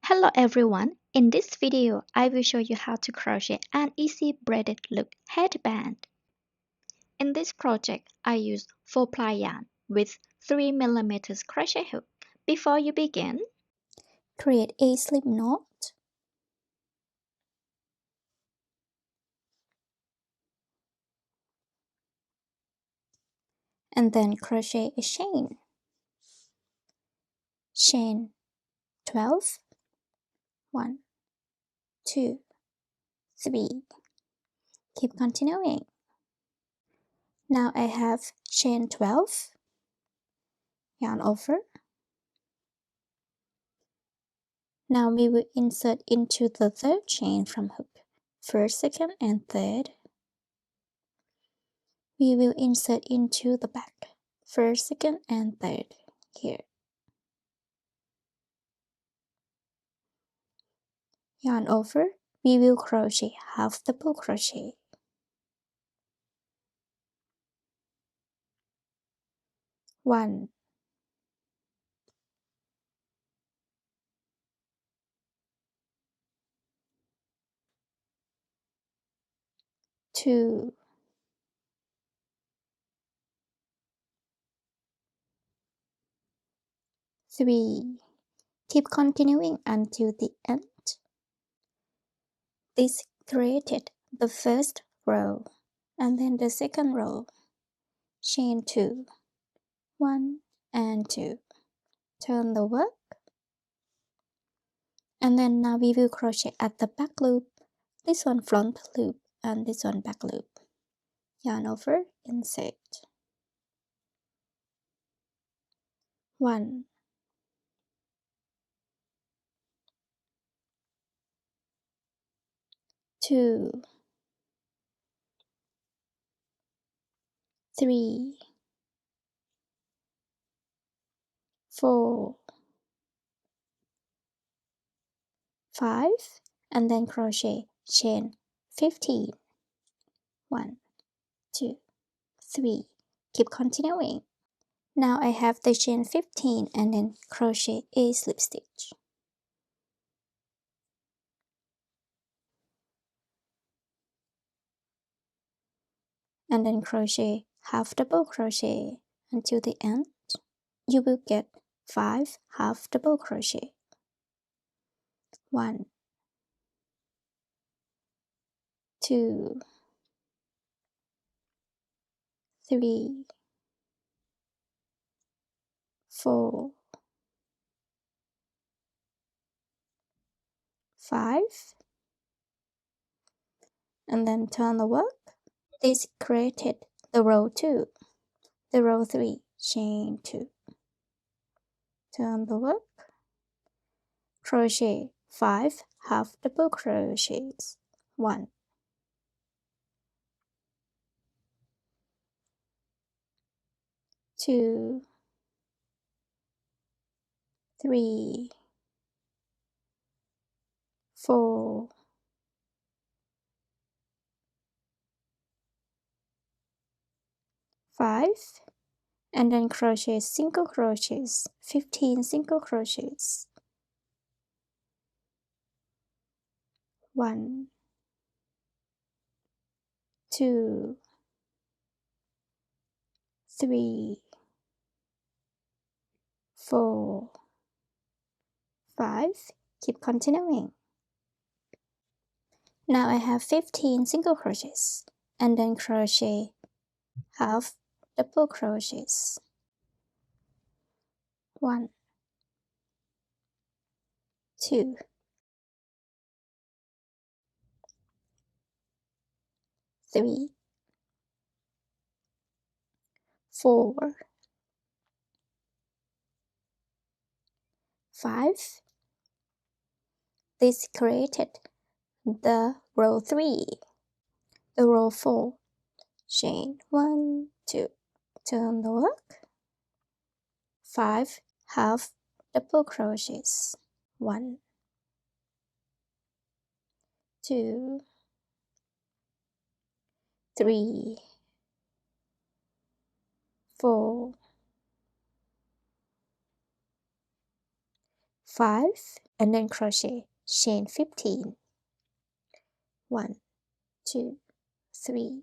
Hello everyone, in this video I will show you how to crochet an easy braided look headband. In this project I used 4-ply yarn with 3mm crochet hook. Before you begin, create a slip knot and then crochet a chain 12, 1, 2, 3, keep continuing. Now I have chain 12, yarn over. Now we will insert into the third chain from hook, first, second and third. We will insert into the back, first, second and third here. Yarn over, we will crochet half double crochet. 1, 2, 3. Keep continuing until the end. This created the first row and then the second row. Chain 2, 1 and 2. Turn the work. And then now we will crochet at the back loop, this one front loop and this one back loop. Yarn over, insert. 1, 2, 3, 4, 5, and then crochet chain 15. 1, 2, 3. Keep continuing. Now I have the chain 15 and then crochet a slip stitch. And then crochet half double crochet until the end. You will get 5 half double crochet. 1, 2, 3, 4, 5, and then turn the work. This created the row 2, the row 3, chain 2. Turn the work. Crochet 5 half double crochets. 1, 2, 3, 4, 5, and then crochet single crochets, 15 single crochets. 1, 2, 3, 4, 5. Keep continuing. Now I have 15 single crochets and then crochet half double crochets. 1, 2, 3, 4, 5. This created the row 3. The row 4, chain 1, 2, turn the work. 5 half double crochets. 1, 2, 3, 4, 5. and then crochet chain 15. 1, 2, 3.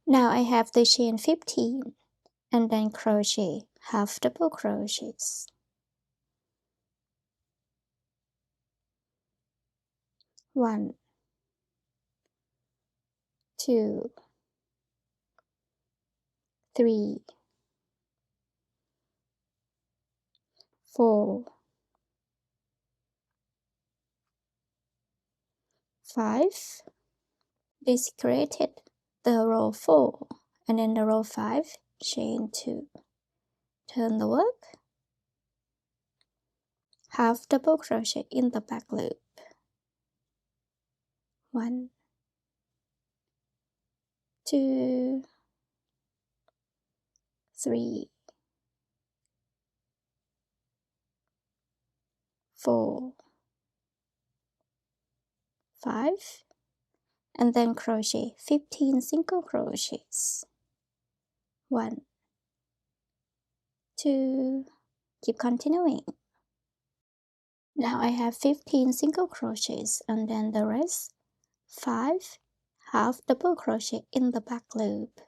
Now I have the chain 15 and then crochet half double crochets. 1, 2, 3, 4, 5. This created the row 4 and then the row 5, chain 2. Turn the work, half double crochet in the back loop. 1, 2, 3, 4, 5, and then crochet 15 single crochets. 1, 2, keep continuing. Now I have 15 single crochets and then the rest 5 half double crochet in the back loop.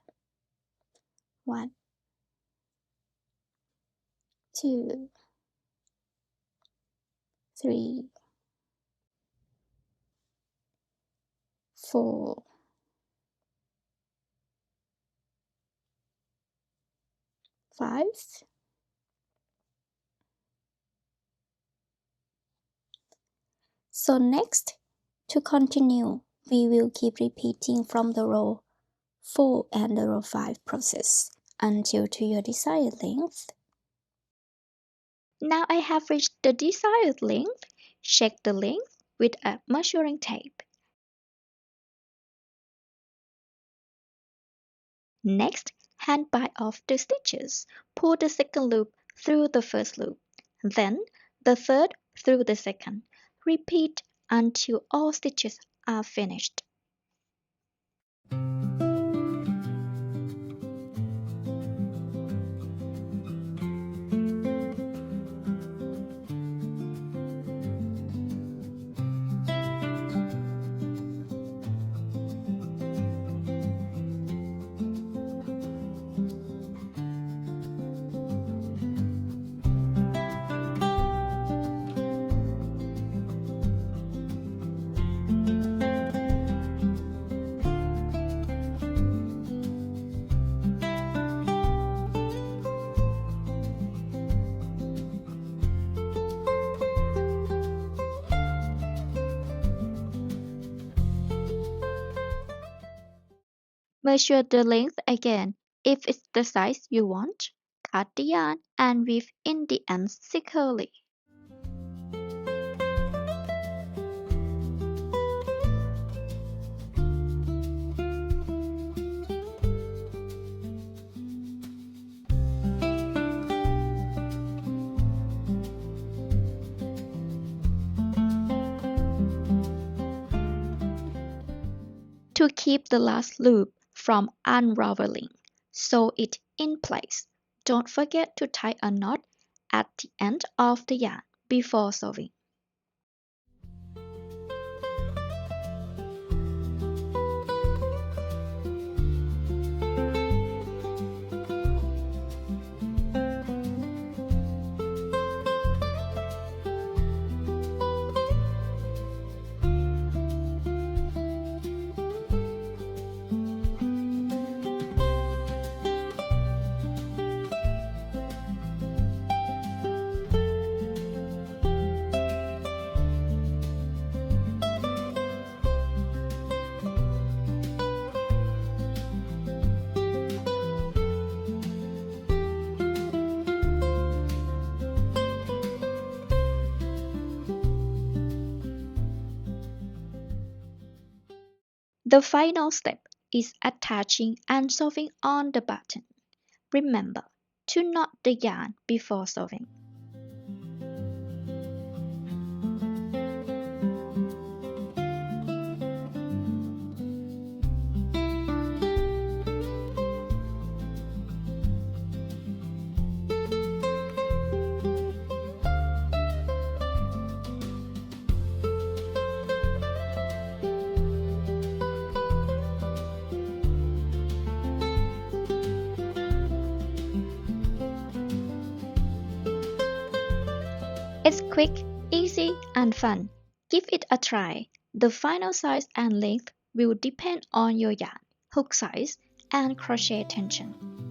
1, 2, 3, 4, 5. So next, to continue, we will keep repeating from the row 4 and the row 5 process until to your desired length. Now I have reached the desired length. Check the length with a measuring tape. Next, hand bind off the stitches. Pull the second loop through the first loop, then the third through the second. Repeat until all stitches are finished. Measure the length again. If it's the size you want, cut the yarn and weave in the ends securely. To keep the last loop from unraveling, sew it in place. Don't forget to tie a knot at the end of the yarn before sewing. The final step is attaching and sewing on the button. Remember to knot the yarn before sewing. It's quick, easy, and fun. Give it a try. The final size and length will depend on your yarn, hook size, and crochet tension.